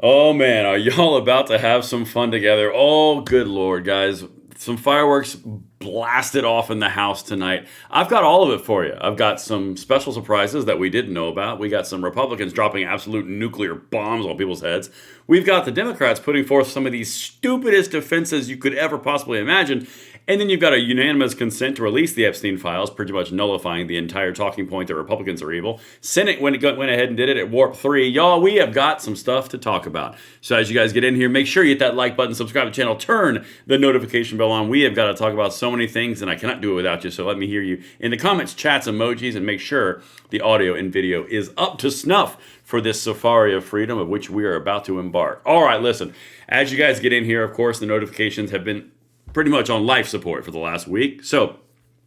Oh man, are y'all about to have some fun together? Oh, good lord, guys. Some fireworks blasted off in the house tonight. I've got all of it for you. I've got some special surprises that we didn't know about. We got some Republicans dropping absolute nuclear bombs on people's heads. We've got the Democrats putting forth some of the stupidest defenses you could ever possibly imagine. And then you've got a unanimous consent to release the Epstein files, pretty much nullifying the entire talking point that Republicans are evil. Senate went ahead and did it at Warp 3. Y'all, we have got some stuff to talk about. So as you guys get in here, make sure you hit that like button, subscribe to the channel, turn the notification bell on. We have got to talk about so many things, and I cannot do it without you. So let me hear you in the comments, chats, emojis, and make sure the audio and video is up to snuff for this safari of freedom of which we are about to embark. All right, listen. As you guys get in here, of course, the notifications have been pretty much on life support for the last week. So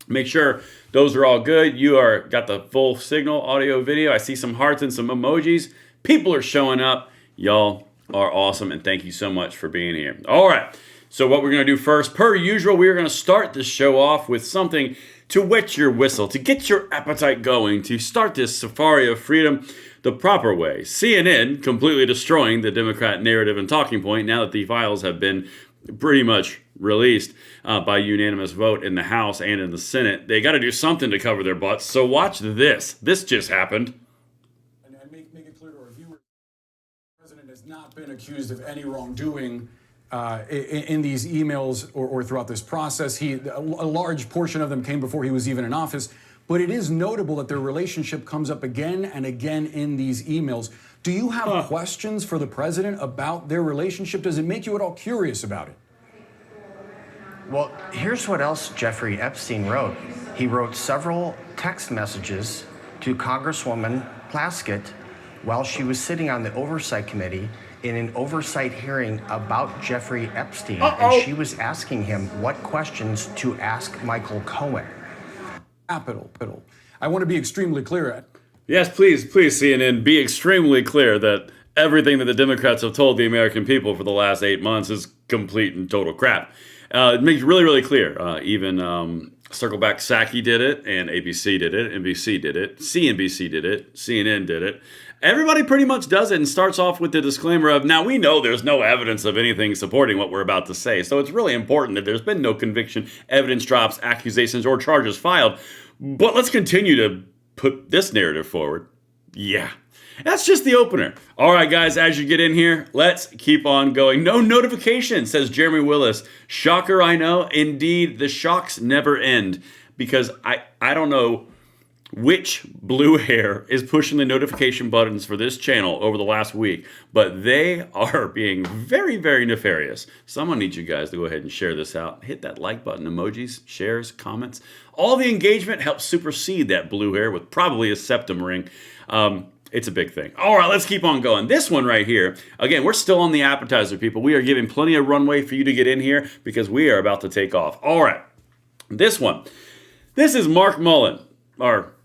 make sure those are all good. You are got the full signal, audio, video. I see some hearts and some emojis. People are showing up. Y'all are awesome, and thank you so much for being here. All right. So what we're going to do first, per usual, we are going to start this show off with something to wet your whistle, to get your appetite going, to start this safari of freedom the proper way. CNN completely destroying the Democrat narrative and talking point now that the files have been pretty much released by unanimous vote in the House and in the Senate. They got to do something to cover their butts. So watch this. This just happened. And make it clear to our viewers, the president has not been accused of any wrongdoing in these emails or throughout this process. A large portion of them came before he was even in office. But it is notable that their relationship comes up again and again in these emails. Do you have questions for the president about their relationship? Does it make you at all curious about it? Well, here's what else Jeffrey Epstein wrote. He wrote several text messages to Congresswoman Plaskett while she was sitting on the Oversight Committee in an oversight hearing about Jeffrey Epstein. And she was asking him what questions to ask Michael Cohen. Capital. I want to be extremely clear. Yes, please, CNN, be extremely clear that everything that the Democrats have told the American people for the last 8 months is complete and total crap. It makes really, really clear. Even Circleback Psaki did it, and ABC did it, NBC did it, CNBC did it, CNN did it. Everybody pretty much does it and starts off with the disclaimer of, now we know there's no evidence of anything supporting what we're about to say, so it's really important that there's been no conviction, evidence drops, accusations, or charges filed. But let's continue to put this narrative forward. Yeah. That's just the opener. All right, guys, as you get in here, let's keep on going. No notification, says Jeremy Willis. Shocker, I know. Indeed, the shocks never end because I don't know which blue hair is pushing the notification buttons for this channel over the last week, but they are being very, very nefarious. Someone needs you guys to go ahead and share this out. Hit that like button, emojis, shares, comments. All the engagement helps supersede that blue hair with probably a septum ring. It's a big thing. All right, let's keep on going. This one right here, again, we're still on the appetizer, people. We are giving plenty of runway for you to get in here because we are about to take off. All right, this one. This is Mark Mullin, Mark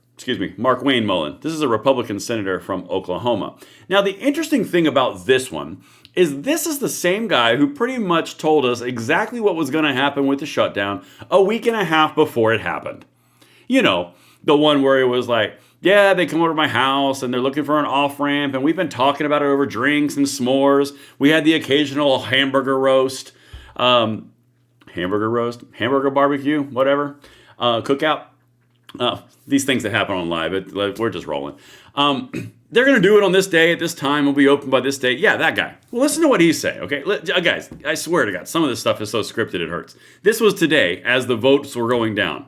Wayne Mullin. This is a Republican senator from Oklahoma. Now, the interesting thing about this one is this is the same guy who pretty much told us exactly what was going to happen with the shutdown a week and a half before it happened. You know, the one where it was like, yeah, they come over to my house and they're looking for an off-ramp and we've been talking about it over drinks and s'mores. We had the occasional hamburger barbecue, whatever, cookout. These things that happen on live, we're just rolling. They're going to do it on this day, at this time, we'll be open by this date. Yeah, that guy. Well, listen to what he's saying, okay? Guys, I swear to God, some of this stuff is so scripted it hurts. This was today as the votes were going down.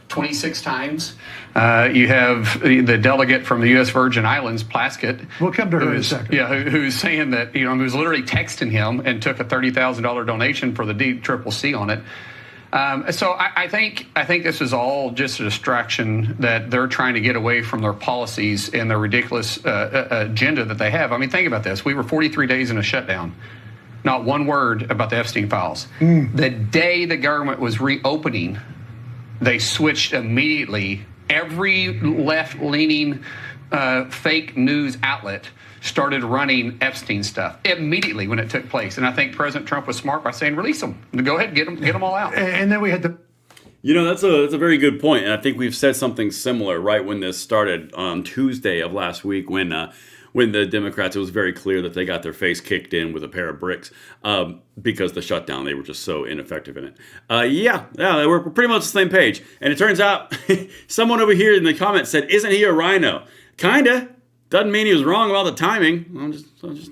26 times. You have the delegate from the U.S. Virgin Islands, Plaskett. We'll come to her in a second. Yeah, who's saying that, who's literally texting him and took a $30,000 donation for the DCCC on it. So I think this is all just a distraction that they're trying to get away from their policies and their ridiculous agenda that they have. I mean, think about this. We were 43 days in a shutdown. Not one word about the Epstein files. The day the government was reopening, they switched immediately. Every left-leaning fake news outlet started running Epstein stuff immediately when it took place. And I think President Trump was smart by saying, release them. Go ahead, get them all out. And then we had the... That's a very good point. And I think we've said something similar right when this started on Tuesday of last week when when the Democrats, it was very clear that they got their face kicked in with a pair of bricks because the shutdown, they were just so ineffective in it. Yeah, we're pretty much the same page. And it turns out someone over here in the comments said, isn't he a rhino? Kinda. Doesn't mean he was wrong about the timing. I'm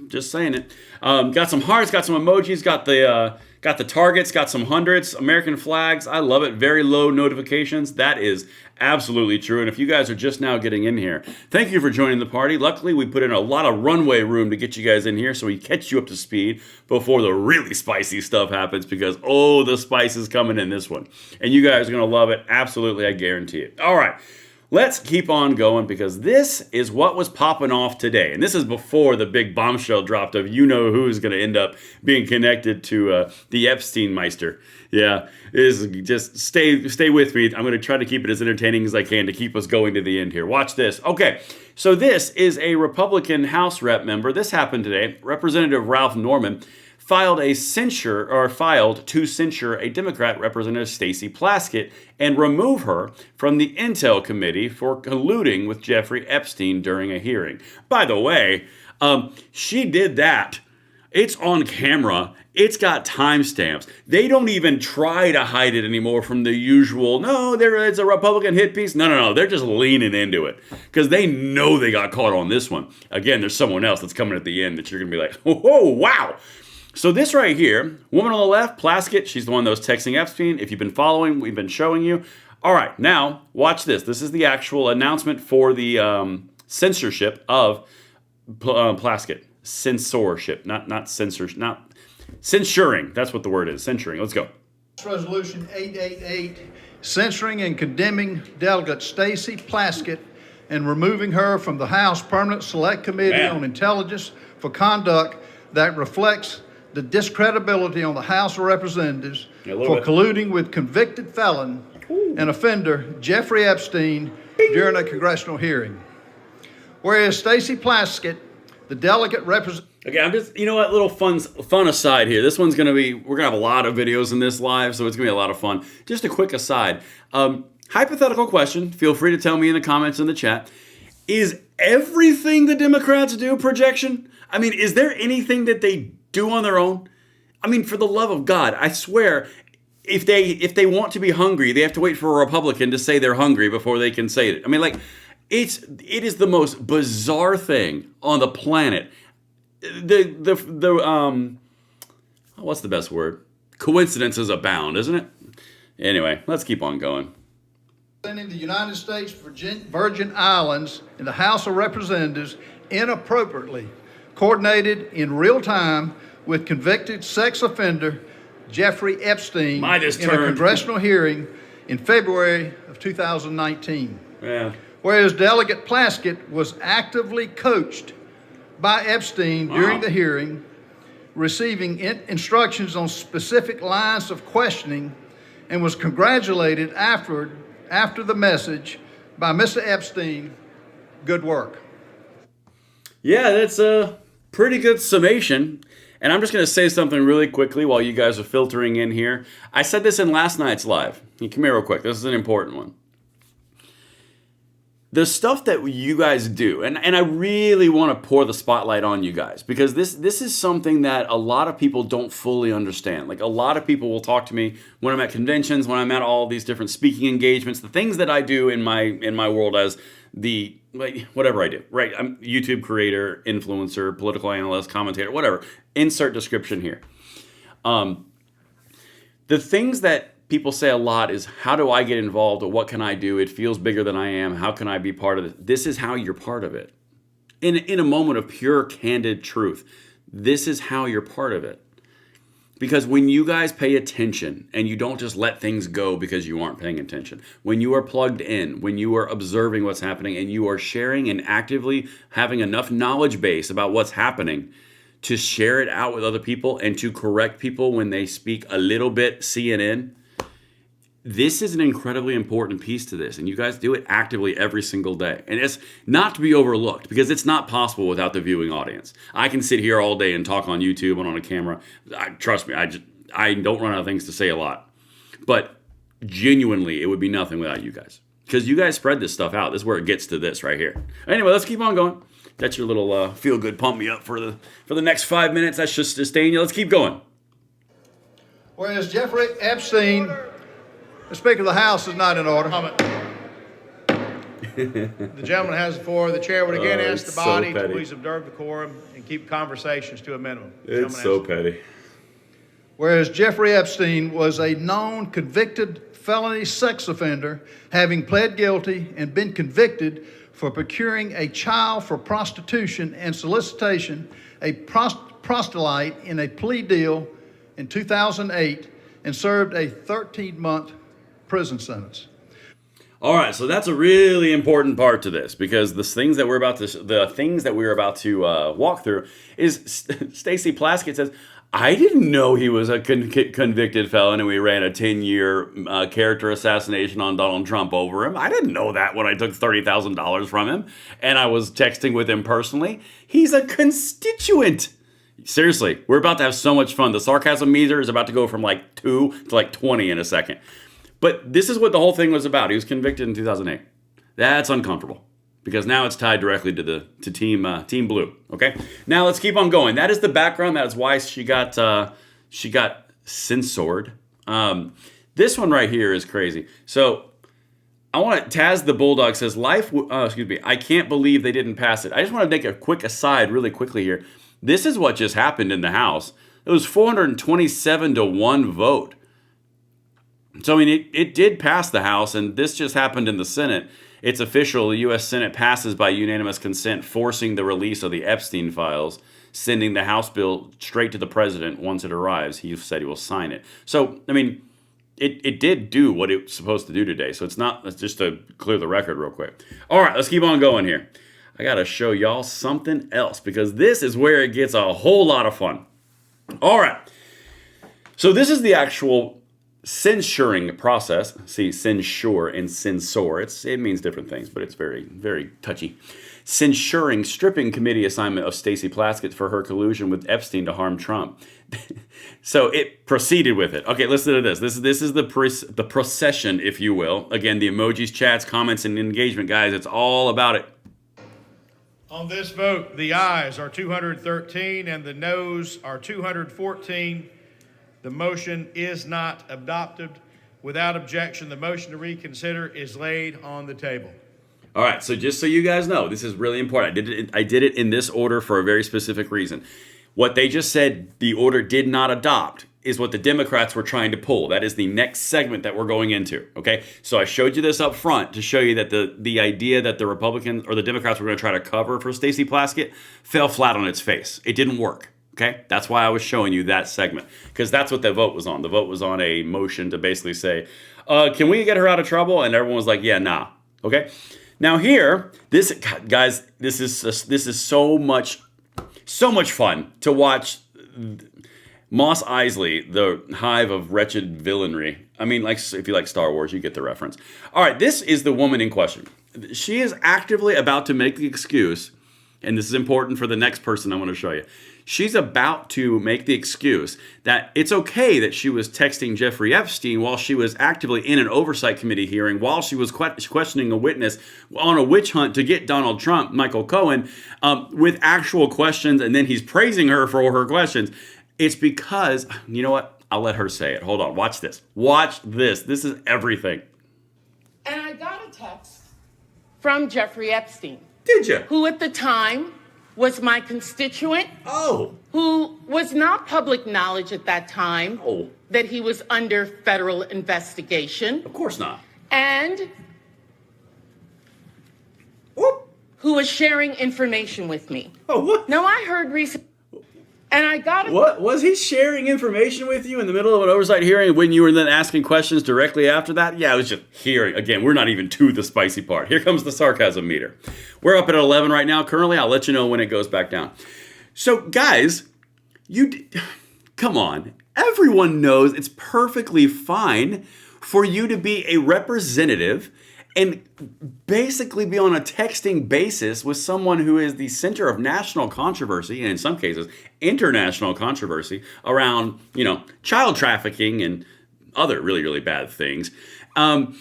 just saying it. Got some hearts, got some emojis, got the targets, got some hundreds, American flags. I love it. Very low notifications. That is absolutely true. And if you guys are just now getting in here, thank you for joining the party. Luckily, we put in a lot of runway room to get you guys in here so we catch you up to speed before the really spicy stuff happens because, oh, the spice is coming in this one. And you guys are going to love it. Absolutely, I guarantee it. All right. Let's keep on going because this is what was popping off today. And this is before the big bombshell dropped of who's going to end up being connected to the Epstein Meister. Yeah, just stay with me. I'm going to try to keep it as entertaining as I can to keep us going to the end here. Watch this. Okay, so this is a Republican House rep member. This happened today. Representative Ralph Norman filed to censure a Democrat, Representative Stacey Plaskett, and remove her from the Intel Committee for colluding with Jeffrey Epstein during a hearing. By the way, she did that. It's on camera. It's got timestamps. They don't even try to hide it anymore from the usual, no, it's a Republican hit piece. No. They're just leaning into it because they know they got caught on this one. Again, there's someone else that's coming at the end that you're going to be like, oh, wow. So this right here, woman on the left, Plaskett, she's the one that was texting Epstein. If you've been following, we've been showing you. All right, now watch this. This is the actual announcement for the censorship of Plaskett. Censorship, not censuring. That's what the word is, censuring. Let's go. Resolution 888, censoring and condemning Delegate Stacey Plaskett and removing her from the House Permanent Select Committee on Intelligence for conduct that reflects the discredibility on the House of Representatives for colluding with convicted felon and offender Jeffrey Epstein during a congressional hearing. Whereas Stacey Plaskett, the delegate representative... Okay, I'm just, you know what, little fun aside here. This one's going to be, we're going to have a lot of videos in this live, so it's going to be a lot of fun. Just a quick aside. Hypothetical question. Feel free to tell me in the comments in the chat. Is everything the Democrats do projection? I mean, is there anything that they do on their own? I mean, for the love of God, I swear, if they want to be hungry, they have to wait for a Republican to say they're hungry before they can say it. I mean, like, it is the most bizarre thing on the planet. What's the best word? Coincidences abound, isn't it? Anyway, let's keep on going. ...in the United States Virgin Islands in the House of Representatives inappropriately coordinated in real time with convicted sex offender Jeffrey Epstein in a congressional hearing in February of 2019. Yeah. Whereas Delegate Plaskett was actively coached by Epstein during the hearing, receiving instructions on specific lines of questioning, and was congratulated after the message by Mr. Epstein. Good work. Yeah, that's a pretty good summation. And I'm just going to say something really quickly while you guys are filtering in here. I said this in last night's live. Come here real quick. This is an important one. The stuff that you guys do, and I really want to pour the spotlight on you guys, because this is something that a lot of people don't fully understand. Like, a lot of people will talk to me when I'm at conventions, when I'm at all these different speaking engagements, the things that I do in my world as the, like, whatever I do, right? I'm YouTube creator, influencer, political analyst, commentator, whatever. Insert description here. The things that people say a lot is, how do I get involved, or what can I do? It feels bigger than I am. How can I be part of it? This is how you're part of it. In a moment of pure, candid truth, this is how you're part of it. Because when you guys pay attention and you don't just let things go because you aren't paying attention, when you are plugged in, when you are observing what's happening and you are sharing and actively having enough knowledge base about what's happening to share it out with other people and to correct people when they speak a little bit CNN, this is an incredibly important piece to this, and you guys do it actively every single day. And it's not to be overlooked, because it's not possible without the viewing audience. I can sit here all day and talk on YouTube and on a camera. Trust me, I don't run out of things to say a lot. But genuinely, it would be nothing without you guys. Because you guys spread this stuff out. This is where it gets to this right here. Anyway, let's keep on going. That's your little feel-good pump me up for the next 5 minutes. That's just sustain you. Let's keep going. Whereas Jeffrey Epstein, the Speaker of the House, is not in order. The gentleman has the floor. The chair would again ask the it's so body to petty. please observe the quorum and keep conversations to a minimum. The It's gentleman so has- petty. Whereas Jeffrey Epstein was a known convicted felony sex offender, having pled guilty and been convicted for procuring a child for prostitution and solicitation, a proselyte in a plea deal in 2008, and served a 13-month prison sentence. All right, so that's a really important part to this, because the things that we're about to walk through is Stacey Plaskett says, I didn't know he was a convicted felon and we ran a 10-year character assassination on Donald Trump over him. I didn't know that when I took $30,000 from him and I was texting with him personally. He's a constituent. Seriously, we're about to have so much fun. The sarcasm meter is about to go from like 2 to like 20 in a second. But this is what the whole thing was about. He was convicted in 2008. That's uncomfortable because now it's tied directly to Team Blue. Okay, now let's keep on going. That is the background. That is why she got censored. This one right here is crazy. So I want to. Taz the Bulldog says, I can't believe they didn't pass it. I just want to make a quick aside really quickly here. This is what just happened in the House. It was 427 to 1 vote. So, I mean, it did pass the House, and this just happened in the Senate. It's official. The U.S. Senate passes by unanimous consent, forcing the release of the Epstein files, sending the House bill straight to the president once it arrives. He said he will sign it. So, I mean, it did do what it was supposed to do today. So it's just to clear the record real quick. All right, let's keep on going here. I got to show y'all something else because this is where it gets a whole lot of fun. All right. So this is the actual censuring process. See, censure and censor. It means different things, but it's very, very touchy. Censuring stripping committee assignment of Stacey Plaskett for her collusion with Epstein to harm Trump. So it proceeded with it. Okay, listen to this. This is the procession, if you will. Again, the emojis, chats, comments, and engagement, guys. It's all about it. On this vote, the ayes are 213 and the noes are 214. The motion is not adopted. Without objection, the motion to reconsider is laid on the table. All right, so just so you guys know, this is really important. I did it in this order for a very specific reason. What they just said the order did not adopt is what the Democrats were trying to pull. That is the next segment that we're going into, okay? So I showed you this up front to show you that the idea that the Republicans or the Democrats were going to try to cover for Stacey Plaskett fell flat on its face. It didn't work, okay? That's why I was showing you that segment, because that's what the vote was on. The vote was on a motion to basically say, can we get her out of trouble? And everyone was like, yeah, nah, okay? Now here, this is so much fun to watch. Mos Eisley, the hive of wretched villainy. I mean, like if you like Star Wars, you get the reference. All right, this is the woman in question. She is actively about to make the excuse, and this is important for the next person I want to show you. She's about to make the excuse that it's okay that she was texting Jeffrey Epstein while she was actively in an oversight committee hearing, while she was questioning a witness on a witch hunt to get Donald Trump, Michael Cohen, with actual questions, and then he's praising her for her questions. It's because, you know what? I'll let her say it. Hold on. Watch this. Watch this. This is everything. And I got a text from Jeffrey Epstein. Did you? Who at the time was my constituent. Oh. Who was not public knowledge at that time. Oh. That he was under federal investigation. Of course not. And Whoop. who was sharing information with me. Oh, what? Now, I heard recently, and I got it. What? Was he sharing information with you in the middle of an oversight hearing when you were then asking questions directly after that? Yeah, I was just hearing. Again, we're not even to the spicy part. Here comes the sarcasm meter. We're up at 11 right now. Currently, I'll let you know when it goes back down. So, guys, come on. Everyone knows it's perfectly fine for you to be a representative and basically be on a texting basis with someone who is the center of national controversy, and in some cases, international controversy around, child trafficking and other really, really bad things. And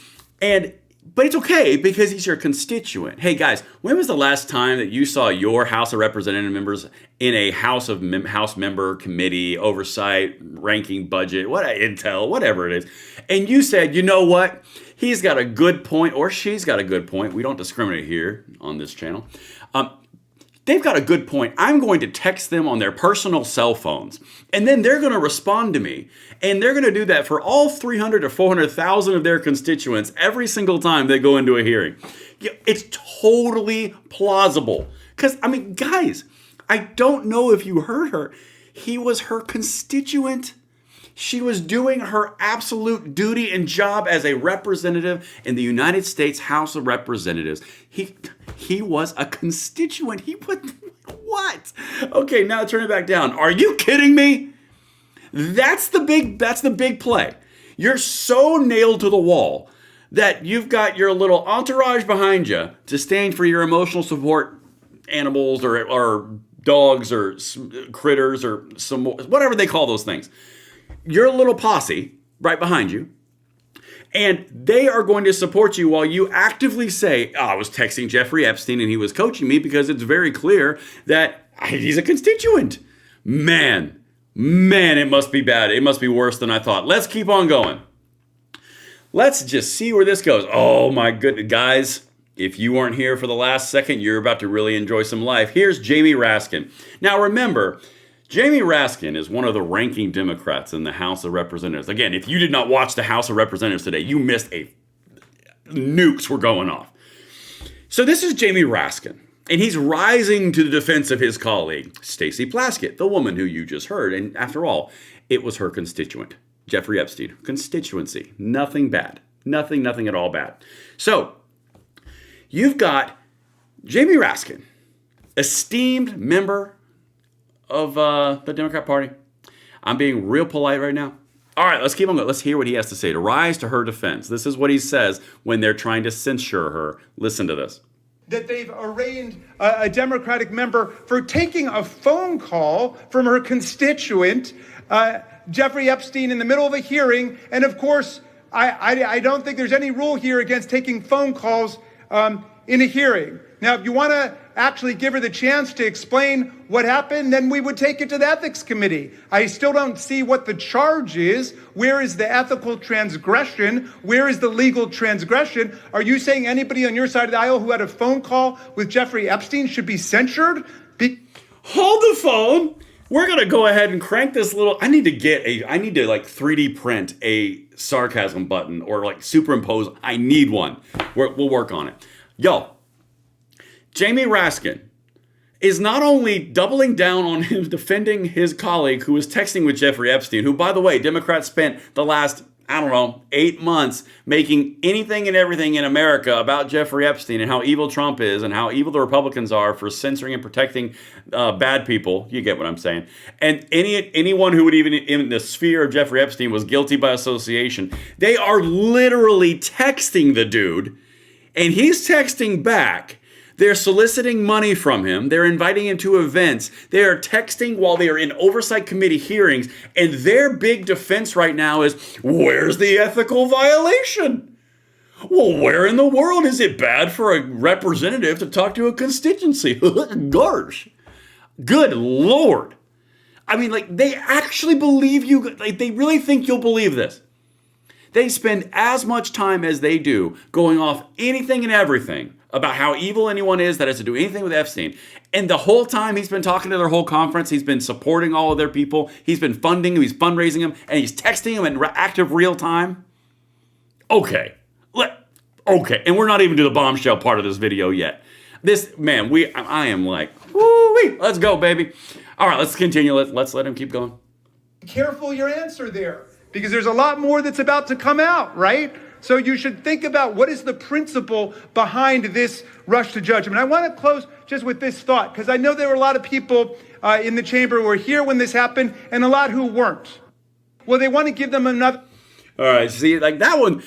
But it's okay because he's your constituent. Hey guys, when was the last time that you saw your House of Representative members in a House member committee, oversight, ranking budget, intel, whatever it is, and you said, you know what? He's got a good point, or she's got a good point. We don't discriminate here on this channel. They've got a good point. I'm going to text them on their personal cell phones, and then they're going to respond to me. And they're going to do that for all 300 or 400,000 of their constituents every single time they go into a hearing. It's totally plausible. Because, I mean, guys, I don't know if you heard her. He was her constituent. She was doing her absolute duty and job as a representative in the United States House of Representatives. He was a constituent. He put what? Okay, now turn it back down. Are you kidding me? That's the big play. You're so nailed to the wall that you've got your little entourage behind you to stand for your emotional support animals or dogs or critters or some whatever they call those things. Your little posse right behind you, and they are going to support you while you actively say, I was texting Jeffrey Epstein and he was coaching me because it's very clear that he's a constituent. Man, it must be bad. It must be worse than I thought. Let's keep on going. Let's just see where this goes. Oh my goodness, guys. If you weren't here for the last second, you're about to really enjoy some life. Here's Jamie Raskin. Now remember, Jamie Raskin is one of the ranking Democrats in the House of Representatives. Again, if you did not watch the House of Representatives today, you missed nukes were going off. So this is Jamie Raskin, and he's rising to the defense of his colleague, Stacey Plaskett, the woman who you just heard. And after all, it was her constituent, Jeffrey Epstein. Constituency. Nothing bad. Nothing at all bad. So you've got Jamie Raskin, esteemed member of the Democrat Party. I'm being real polite right now. All right, let's keep on going. Let's hear what he has to say to rise to her defense. This is what he says when they're trying to censure her. Listen to this. That they've arraigned a Democratic member for taking a phone call from her constituent, Jeffrey Epstein, in the middle of a hearing. And of course, I don't think there's any rule here against taking phone calls in a hearing. Now, if you want to actually give her the chance to explain what happened, then we would take it to the ethics committee. I still don't see what the charge is. Where is the ethical transgression? Where is the legal transgression? Are you saying anybody on your side of the aisle who had a phone call with Jeffrey Epstein should be censured? Hold the phone. We're going to go ahead and crank this little... I need to like 3D print a sarcasm button or like superimpose. I need one. We'll work on it. Yo, Jamie Raskin is not only doubling down on him defending his colleague who was texting with Jeffrey Epstein, who, by the way, Democrats spent the last, 8 months making anything and everything in America about Jeffrey Epstein and how evil Trump is and how evil the Republicans are for censoring and protecting bad people. You get what I'm saying. And anyone who would even in the sphere of Jeffrey Epstein was guilty by association. They are literally texting the dude, and he's texting back. They're soliciting money from him. They're inviting him to events. They are texting while they are in oversight committee hearings. And their big defense right now is, where's the ethical violation? Well, where in the world is it bad for a representative to talk to a constituency? Gosh. Good Lord. I mean, like, they actually believe you. Like, they really think you'll believe this. They spend as much time as they do going off anything and everything about how evil anyone is that has to do anything with Epstein. And the whole time he's been talking to their whole conference, he's been supporting all of their people, he's been funding them, he's fundraising them, and he's texting them in active real time. Okay. And we're not even to the bombshell part of this video yet. I am like, woo-wee, let's go, baby. All right, let's continue. Let's let him keep going. Careful your answer there, because there's a lot more that's about to come out, right? So you should think about what is the principle behind this rush to judgment. I want to close just with this thought, because I know there were a lot of people in the chamber who were here when this happened and a lot who weren't. Well, they want to give them another... All right, see, like that one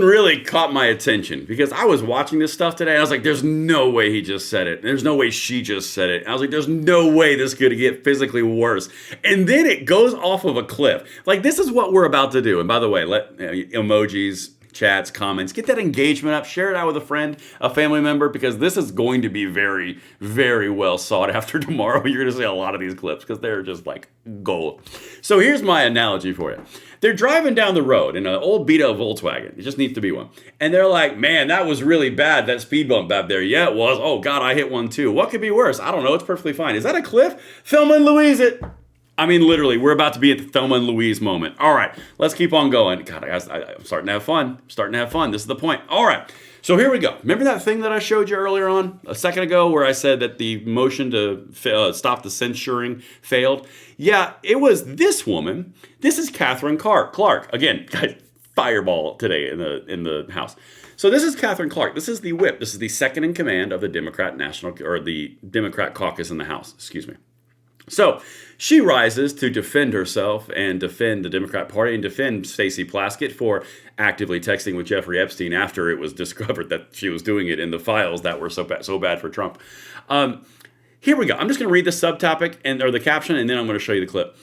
really caught my attention because I was watching this stuff today and I was like, there's no way he just said it. There's no way she just said it. I was like, there's no way this could get physically worse. And then it goes off of a cliff. Like, this is what we're about to do. And by the way, emojis, chats, comments. Get that engagement up. Share it out with a friend, a family member, because this is going to be very, very well sought after tomorrow. You're going to see a lot of these clips because they're just like gold. So here's my analogy for you. They're driving down the road in an old beat-up Volkswagen. It just needs to be one. And they're like, man, that was really bad, that speed bump back there. Yeah, it was. Oh, God, I hit one too. What could be worse? I don't know. It's perfectly fine. Is that a cliff? Thelma and Louise it. I mean, literally, we're about to be at the Thelma and Louise moment. All right, let's keep on going. God, I'm starting to have fun. This is the point. All right, so here we go. Remember that thing that I showed you earlier on, a second ago, where I said that the motion to stop the censuring failed? Yeah, it was this woman. This is Catherine Clark. Again, guys, fireball today in the House. So this is Catherine Clark. This is the whip. This is the second in command of the Democrat caucus in the House. Excuse me. So she rises to defend herself and defend the Democrat Party and defend Stacey Plaskett for actively texting with Jeffrey Epstein after it was discovered that she was doing it in the files that were so bad for Trump. Here we go. I'm just going to read the subtopic or the caption, and then I'm going to show you the clip.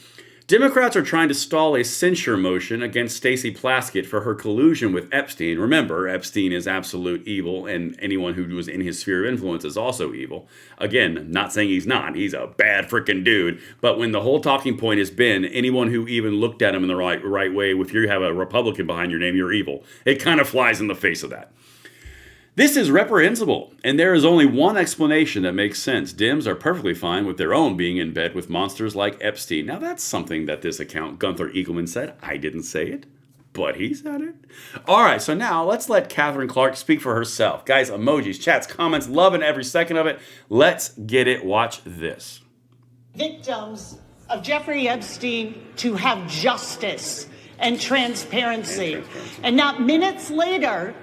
Democrats are trying to stall a censure motion against Stacey Plaskett for her collusion with Epstein. Remember, Epstein is absolute evil, and anyone who was in his sphere of influence is also evil. Again, not saying he's not. He's a bad freaking dude. But when the whole talking point has been anyone who even looked at him in the right way, if you have a Republican behind your name, you're evil. It kind of flies in the face of that. This is reprehensible, and there is only one explanation that makes sense. Dems are perfectly fine with their own being in bed with monsters like Epstein. Now, that's something that this account, Gunther Eagleman, said. I didn't say it, but he said it. All right, so now let's let Catherine Clark speak for herself. Guys, emojis, chats, comments, loving every second of it. Let's get it. Watch this. Victims of Jeffrey Epstein to have justice and transparency. And not minutes later,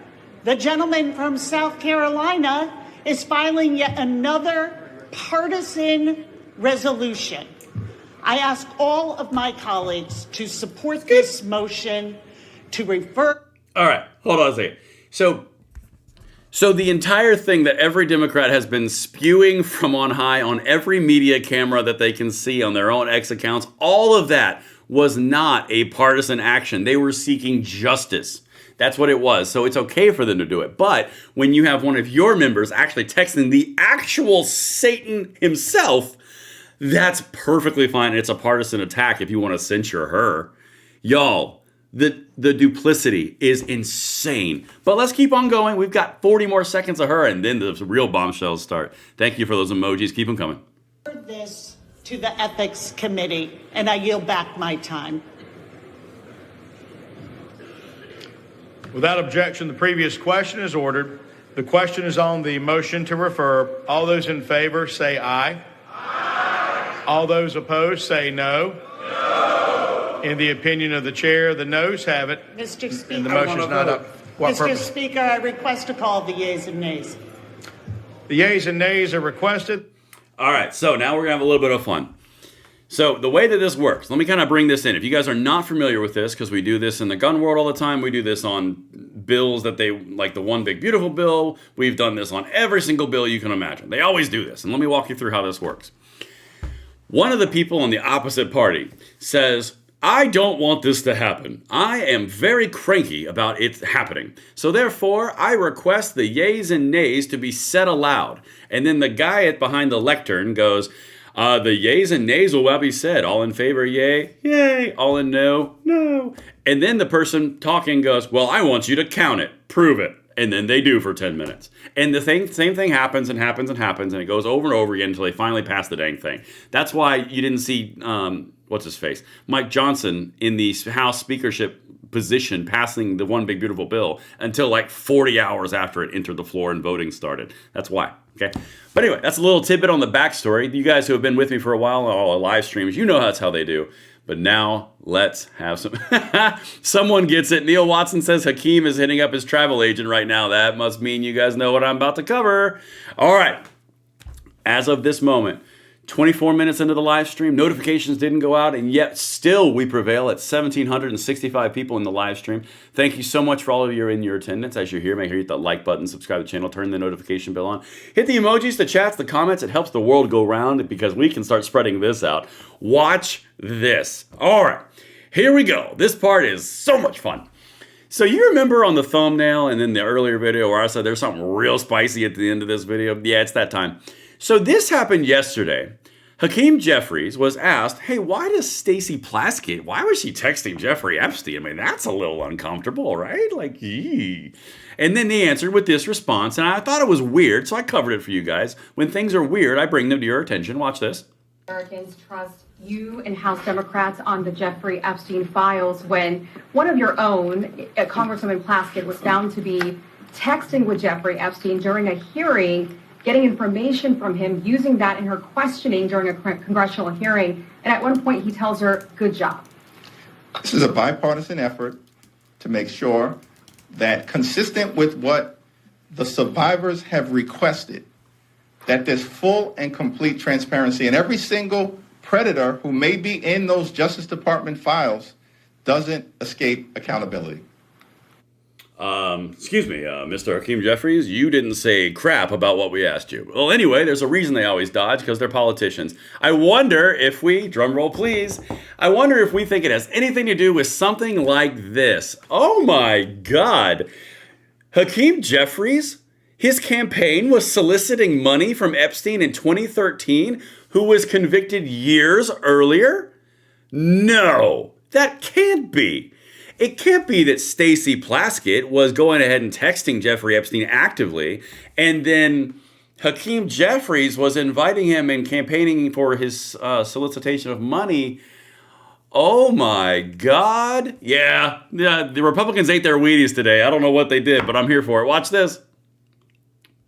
the gentleman from South Carolina is filing yet another partisan resolution. I ask all of my colleagues to support this motion to refer. All right, hold on a second. So the entire thing that every Democrat has been spewing from on high on every media camera that they can see on their own X accounts, all of that was not a partisan action. They were seeking justice. That's what it was. So it's okay for them to do it. But when you have one of your members actually texting the actual Satan himself, that's perfectly fine. It's a partisan attack if you want to censure her. Y'all, the duplicity is insane. But let's keep on going. We've got 40 more seconds of her, and then the real bombshells start. Thank you for those emojis. Keep them coming. This to the Ethics Committee, and I yield back my time. Without objection, the previous question is ordered. The question is on the motion to refer. All those in favor say aye. Aye. All those opposed say no. No. In the opinion of the chair, the noes have it. Mr. Speaker, and the motion is not up. What Mr. purpose? Speaker, I request a call of the yeas and nays. The yeas and nays are requested. All right, so now we're going to have a little bit of fun. So the way that this works, let me kind of bring this in. If you guys are not familiar with this, because we do this in the gun world all the time, we do this on bills that they, like the One Big Beautiful bill. We've done this on every single bill you can imagine. They always do this. And let me walk you through how this works. One of the people on the opposite party says, I don't want this to happen. I am very cranky about it happening. So therefore, I request the yays and nays to be said aloud. And then the guy behind the lectern goes, the yays and nays will be said. All in favor, yay, yay. All in no, no. And then the person talking goes, well, I want you to count it, prove it. And then they do for 10 minutes. And the same thing happens and happens and happens, and it goes over and over again until they finally pass the dang thing. That's why you didn't see, what's his face? Mike Johnson in the House speakership position passing the One Big Beautiful bill until like 40 hours after it entered the floor and voting started. That's why. Okay. But anyway, that's a little tidbit on the backstory. You guys who have been with me for a while on all the live streams, you know that's how they do. But now let's have some. Someone gets it. Neil Watson says Hakeem is hitting up his travel agent right now. That must mean you guys know what I'm about to cover. All right. As of this moment, 24 minutes into the live stream, notifications didn't go out, and yet still we prevail at 1,765 people in the live stream. Thank you so much for all of you in your attendance. As you're here, make sure you hit that like button, subscribe to the channel, turn the notification bell on. Hit the emojis, the chats, the comments. It helps the world go round because we can start spreading this out. Watch this. All right, here we go. This part is so much fun. So you remember on the thumbnail and then the earlier video where I said there's something real spicy at the end of this video? Yeah, it's that time. So this happened yesterday. Hakeem Jeffries was asked, hey, why does Stacey Plaskett, why was she texting Jeffrey Epstein? I mean, that's a little uncomfortable, right? Like, yee. And then he answered with this response, and I thought it was weird, so I covered it for you guys. When things are weird, I bring them to your attention. Watch this. Americans trust you and House Democrats on the Jeffrey Epstein files when one of your own, Congresswoman Plaskett, was found to be texting with Jeffrey Epstein during a hearing, getting information from him, using that in her questioning during a congressional hearing. And at one point, he tells her, good job. This is a bipartisan effort to make sure that, consistent with what the survivors have requested, that there's full and complete transparency, and every single predator who may be in those Justice Department files doesn't escape accountability. Excuse me, Mr. Hakeem Jeffries, you didn't say crap about what we asked you. Well, anyway, there's a reason they always dodge, because they're politicians. I wonder if we, drum roll please, I wonder if we think it has anything to do with something like this. Oh my God. Hakeem Jeffries, his campaign was soliciting money from Epstein in 2013, who was convicted years earlier? No, that can't be. It can't be that Stacey Plaskett was going ahead and texting Jeffrey Epstein actively, and then Hakeem Jeffries was inviting him and campaigning for his solicitation of money. Oh my God. Yeah, the Republicans ate their Wheaties today. I don't know what they did, but I'm here for it. Watch this.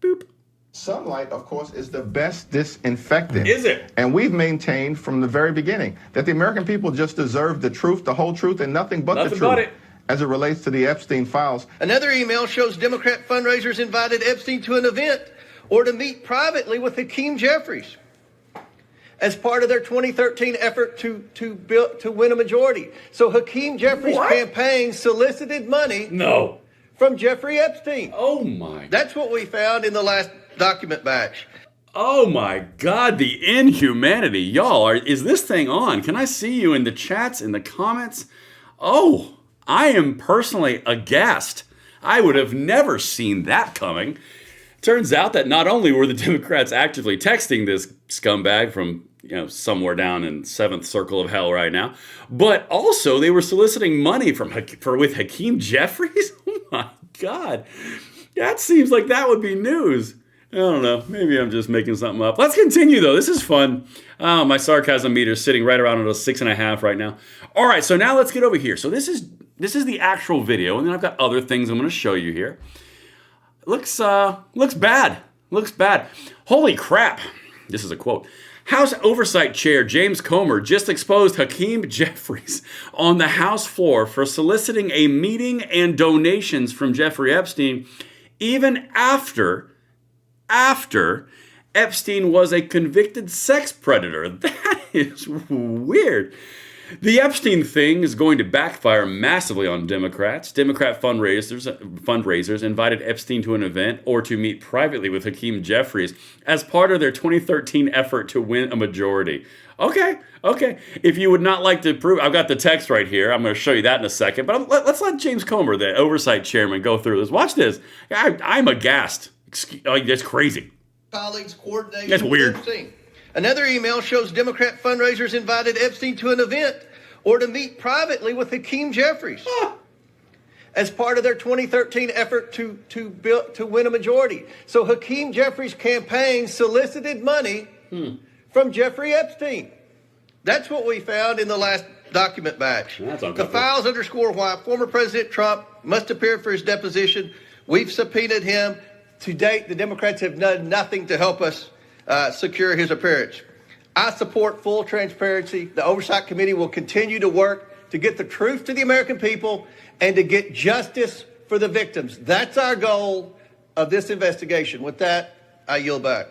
Boop. Sunlight, of course, is the best disinfectant. Is it? And we've maintained from the very beginning that the American people just deserve the truth, the whole truth, and nothing but the truth as it relates to the Epstein files. Another email shows Democrat fundraisers invited Epstein to an event or to meet privately with Hakeem Jeffries as part of their 2013 effort to win a majority. So Hakeem Jeffries' campaign solicited money from Jeffrey Epstein. Oh my. That's what we found in the last document batch. Oh my God, the inhumanity. Y'all, is this thing on? Can I see you in the chats, in the comments? Oh, I am personally aghast. I would have never seen that coming. Turns out that not only were the Democrats actively texting this scumbag from, somewhere down in 7th circle of hell right now, but also they were soliciting money with Hakeem Jeffries? Oh my God. That seems like that would be news. I don't know. Maybe I'm just making something up. Let's continue, though. This is fun. My sarcasm meter is sitting right around at a 6.5 right now. All right, so now let's get over here. So this is the actual video, and then I've got other things I'm going to show you here. Looks bad. Looks bad. Holy crap. This is a quote. House Oversight Chair James Comer just exposed Hakeem Jeffries on the House floor for soliciting a meeting and donations from Jeffrey Epstein, even after Epstein was a convicted sex predator. That is weird. The Epstein thing is going to backfire massively on Democrats. Democrat fundraisers invited Epstein to an event or to meet privately with Hakeem Jeffries as part of their 2013 effort to win a majority. Okay. If you would not like to prove, I've got the text right here. I'm going to show you that in a second. But let's let James Comer, the oversight chairman, go through this. Watch this. I'm aghast. That's crazy. Colleagues coordinating. That's weird. Epstein. Another email shows Democrat fundraisers invited Epstein to an event or to meet privately with Hakeem Jeffries as part of their 2013 effort to win a majority. So Hakeem Jeffries' campaign solicited money from Jeffrey Epstein. That's what we found in the last document batch. The files underscore why former President Trump must appear for his deposition. We've subpoenaed him. To date, the Democrats have done nothing to help us secure his appearance. I support full transparency. The Oversight Committee will continue to work to get the truth to the American people and to get justice for the victims. That's our goal of this investigation. With that, I yield back.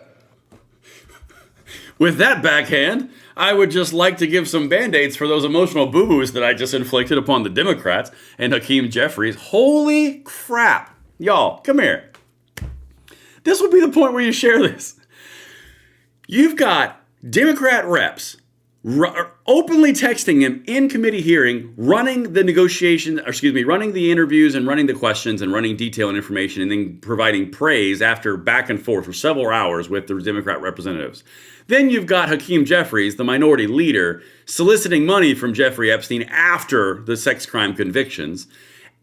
With that backhand, I would just like to give some band-aids for those emotional boo-boos that I just inflicted upon the Democrats and Hakeem Jeffries. Holy crap. Y'all, come here. This would be the point where you share this. You've got Democrat reps openly texting him in committee hearing, running the negotiations, running the interviews and running the questions and running detail and information, and then providing praise after back and forth for several hours with the Democrat representatives. Then you've got Hakeem Jeffries, the minority leader, soliciting money from Jeffrey Epstein after the sex crime convictions.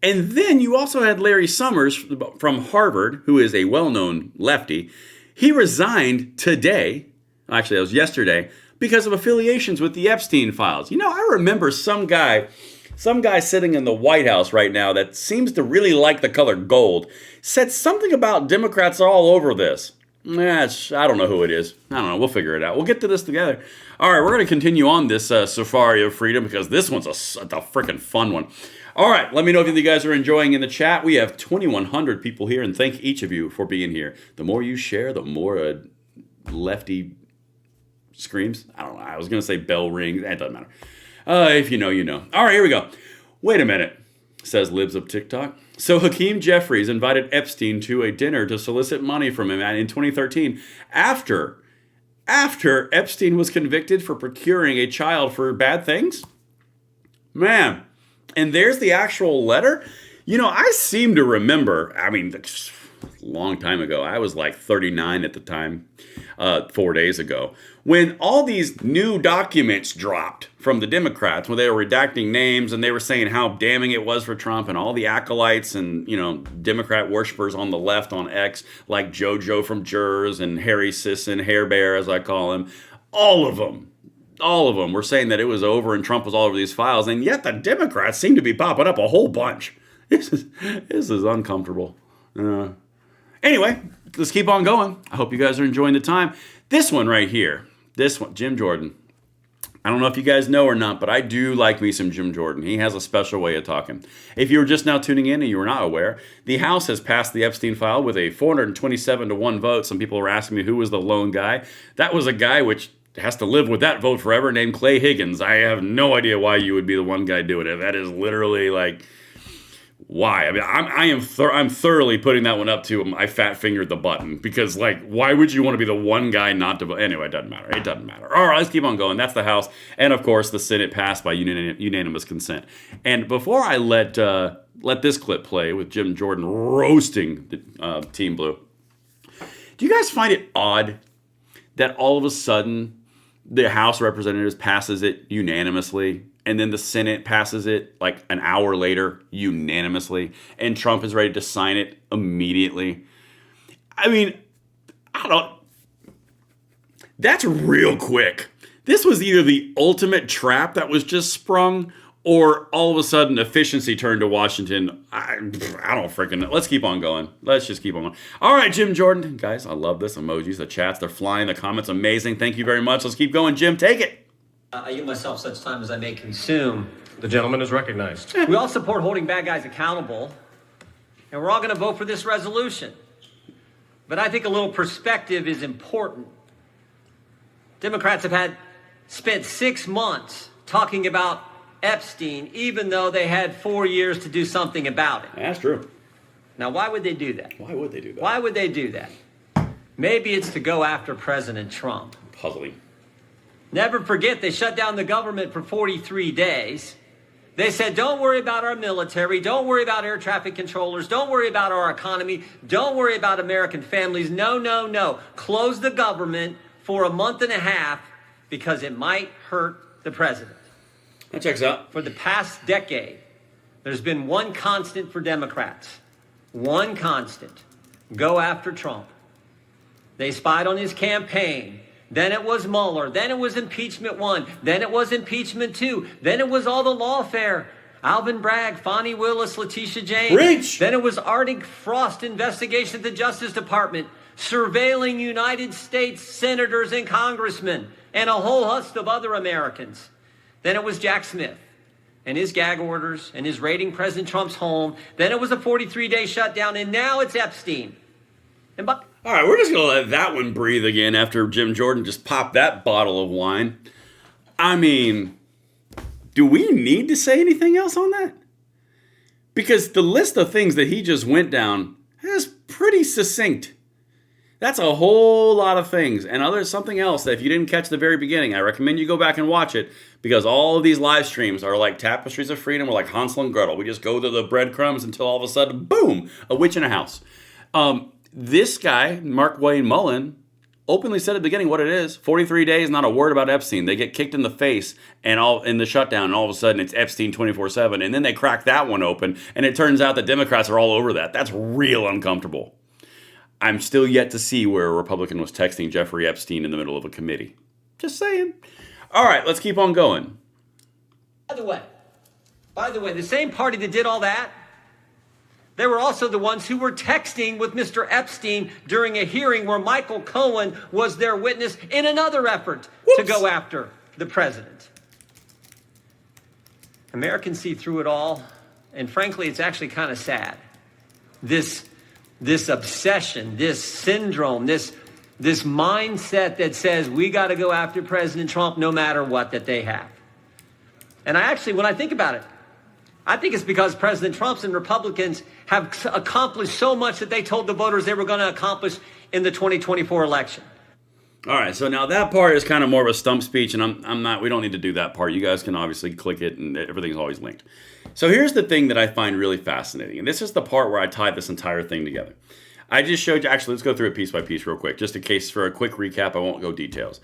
And then you also had Larry Summers from Harvard, who is a well-known lefty. He resigned today, actually that was yesterday, because of affiliations with the Epstein files. You know, I remember some guy sitting in the White House right now that seems to really like the color gold, said something about Democrats are all over this. I don't know who it is. I don't know. We'll figure it out. We'll get to this together. All right, we're going to continue on this Safari of Freedom because this one's a freaking fun one. All right, let me know if you guys are enjoying in the chat. We have 2,100 people here, and thank each of you for being here. The more you share, the more lefty screams. I don't know. I was going to say bell rings. That doesn't matter. If you know, you know. All right, here we go. Wait a minute, says Libs of TikTok. So Hakeem Jeffries invited Epstein to a dinner to solicit money from him in 2013 after Epstein was convicted for procuring a child for bad things? Man, and there's the actual letter. You know, I seem to remember, I mean, a long time ago, I was like 39 at the time, 4 days ago, when all these new documents dropped from the Democrats, where they were redacting names and they were saying how damning it was for Trump, and all the acolytes and, you know, Democrat worshipers on the left on X, like JoJo from Jurors and Harry Sisson, Hair Bear as I call him, all of them were saying that it was over and Trump was all over these files, and yet the Democrats seem to be popping up a whole bunch. This is uncomfortable. Anyway, let's keep on going. I hope you guys are enjoying the time. This one right here, Jim Jordan. I don't know if you guys know or not, but I do like me some Jim Jordan. He has a special way of talking. If you were just now tuning in and you were not aware, the House has passed the Epstein file with a 427-1 vote. Some people were asking me who was the lone guy. That was a guy which has to live with that vote forever, named Clay Higgins. I have no idea why you would be the one guy doing it. That is literally like, why? I mean, I'm thoroughly putting that one up to I fat fingered the button, because like, why would you want to be the one guy not to vote? Anyway, it doesn't matter. It doesn't matter. All right, let's keep on going. That's the House, and of course, the Senate passed by unanimous consent. And before I let this clip play with Jim Jordan roasting the Team Blue, do you guys find it odd that all of a sudden the House of Representatives passes it unanimously, and then the Senate passes it like an hour later unanimously, and Trump is ready to sign it immediately? I mean, that's real quick. This was either the ultimate trap that was just sprung, or all of a sudden efficiency turned to Washington. I don't freaking know. Let's keep on going. Let's just keep on going. All right, Jim Jordan. Guys, I love this. Emojis, the chats, they're flying. The comments, amazing. Thank you very much. Let's keep going. Jim, take it. I give myself such time as I may consume. The gentleman is recognized. We all support holding bad guys accountable, and we're all going to vote for this resolution. But I think a little perspective is important. Democrats have spent 6 months talking about Epstein, even though they had 4 years to do something about it. That's true. Now, why would they do that? Why would they do that? Why would they do that? Maybe it's to go after President Trump. Puzzling. Never forget, they shut down the government for 43 days. They said, don't worry about our military. Don't worry about air traffic controllers. Don't worry about our economy. Don't worry about American families. No, no, no. Close the government for a month and a half because it might hurt the president. That checks out. For the past decade, there's been one constant for Democrats. One constant. Go after Trump. They spied on his campaign. Then it was Mullin. Then it was impeachment 1. Then it was impeachment 2. Then it was all the lawfare. Alvin Bragg, Fonnie Willis, Letitia James. Preach. Then it was Arctic Frost investigation at the Justice Department, surveilling United States senators and congressmen, and a whole host of other Americans. Then it was Jack Smith and his gag orders and his raiding President Trump's home. Then it was a 43-day shutdown, and now it's Epstein. All right, we're just going to let that one breathe again after Jim Jordan just popped that bottle of wine. I mean, do we need to say anything else on that? Because the list of things that he just went down is pretty succinct. That's a whole lot of things. And there's something else that if you didn't catch the very beginning, I recommend you go back and watch it, because all of these live streams are like tapestries of freedom. We're like Hansel and Gretel. We just go to the breadcrumbs until all of a sudden, boom, a witch in a house. This guy, Mark Wayne Mullin, openly said at the beginning what it is. 43 days, not a word about Epstein. They get kicked in the face and all in the shutdown, and all of a sudden it's Epstein 24/7. And then they crack that one open, and it turns out that Democrats are all over that. That's real uncomfortable. I'm still yet to see where a Republican was texting Jeffrey Epstein in the middle of a committee. Just saying. All right, let's keep on going. By the way, the same party that did all that, they were also the ones who were texting with Mr. Epstein during a hearing where Michael Cohen was their witness in another effort to go after the president. Americans see through it all, and frankly, it's actually kind of sad. This obsession, this syndrome, this mindset that says we got to go after President Trump no matter what that they have. And when I think about it, I think it's because President Trump and Republicans have accomplished so much that they told the voters they were going to accomplish in the 2024 election. All right, so now that part is kind of more of a stump speech, and we don't need to do that part. You guys can obviously click it, and everything's always linked. So here's the thing that I find really fascinating, and this is the part where I tied this entire thing together. I just showed you, actually, let's go through it piece by piece real quick, just in case for a quick recap. I won't go details.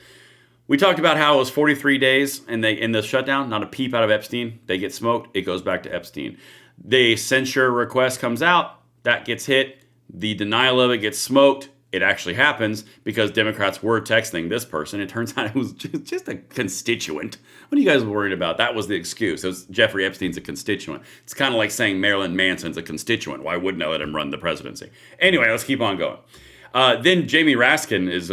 We talked about how it was 43 days and in the shutdown, not a peep out of Epstein. They get smoked. It goes back to Epstein. The censure request comes out. That gets hit. The denial of it gets smoked. It actually happens because Democrats were texting this person. It turns out it was just a constituent. What are you guys worried about? That was the excuse. It was Jeffrey Epstein's a constituent. It's kind of like saying Marilyn Manson's a constituent. Why wouldn't I let him run the presidency? Anyway, let's keep on going. Then Jamie Raskin is,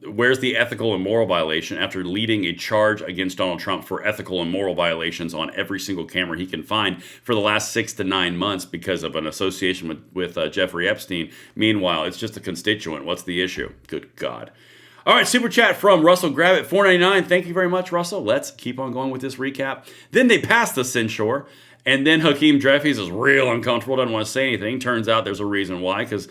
where's the ethical and moral violation after leading a charge against Donald Trump for ethical and moral violations on every single camera he can find for the last 6 to 9 months because of an association with Jeffrey Epstein. Meanwhile, it's just a constituent. What's the issue? Good God. All right, super chat from Russell Gravitt, $4.99. Thank you very much, Russell. Let's keep on going with this recap. Then they passed the censure. And then Hakeem Jeffries is real uncomfortable, doesn't want to say anything. Turns out there's a reason why, because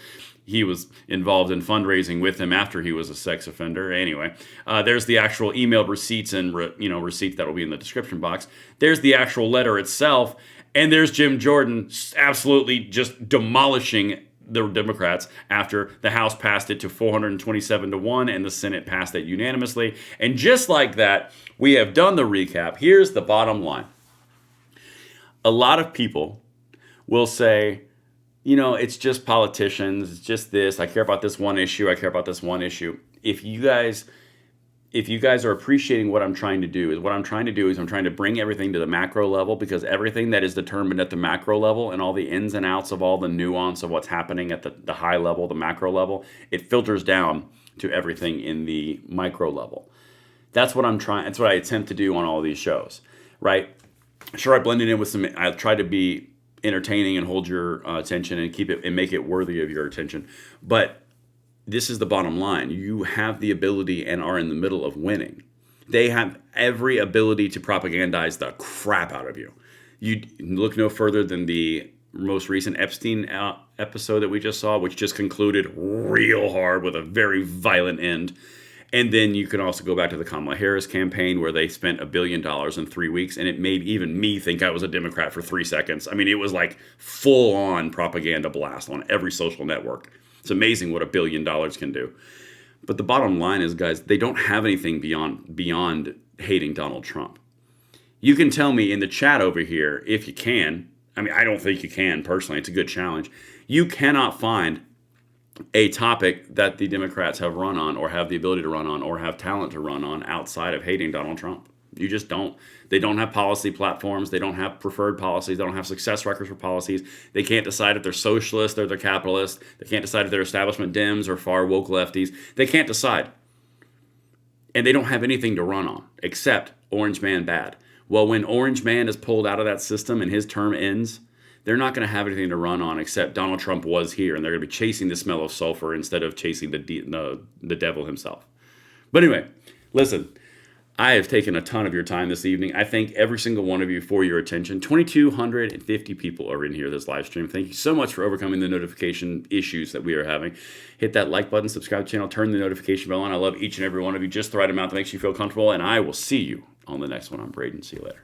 he was involved in fundraising with him after he was a sex offender. Anyway, there's the actual emailed receipts and receipts that will be in the description box. There's the actual letter itself, and there's Jim Jordan absolutely just demolishing the Democrats after the House passed it to 427-1 and the Senate passed it unanimously. And just like that, we have done the recap. Here's the bottom line. A lot of people will say, it's just politicians. It's just this. I care about this one issue. I care about this one issue. If you guys are appreciating what I'm trying to do, I'm trying to bring everything to the macro level, because everything that is determined at the macro level and all the ins and outs of all the nuance of what's happening at the high level, the macro level, it filters down to everything in the micro level. That's what that's what I attempt to do on all these shows, right? Sure, I blended in with I try to be entertaining and hold your attention and keep it and make it worthy of your attention. But this is the bottom line. You have the ability and are in the middle of winning. They have every ability to propagandize the crap out of you. You look no further than the most recent Epstein episode that we just saw, which just concluded real hard with a very violent end. And then you can also go back to the Kamala Harris campaign, where they spent $1 billion in 3 weeks, and it made even me think I was a Democrat for 3 seconds. I mean, it was like full-on propaganda blast on every social network. It's amazing what $1 billion can do. But the bottom line is, guys, they don't have anything beyond hating Donald Trump. You can tell me in the chat over here, if you can. I mean, I don't think you can, personally. It's a good challenge. You cannot find a topic that the Democrats have run on, or have the ability to run on, or have talent to run on outside of hating Donald Trump. You just don't. They don't have policy platforms. They don't have preferred policies. They don't have success records for policies. They can't decide if they're socialist or they're capitalist. They can't decide if they're establishment Dems or far woke lefties. They can't decide. And they don't have anything to run on except Orange Man bad. Well, when Orange Man is pulled out of that system and his term ends, they're not going to have anything to run on except Donald Trump was here, and they're going to be chasing the smell of sulfur instead of chasing the devil himself. But anyway, listen, I have taken a ton of your time this evening. I thank every single one of you for your attention. 2,250 people are in here this live stream. Thank you so much for overcoming the notification issues that we are having. Hit that like button, subscribe to the channel, turn the notification bell on. I love each and every one of you. Just the right amount that makes you feel comfortable, and I will see you on the next one. I'm Braden. See you later.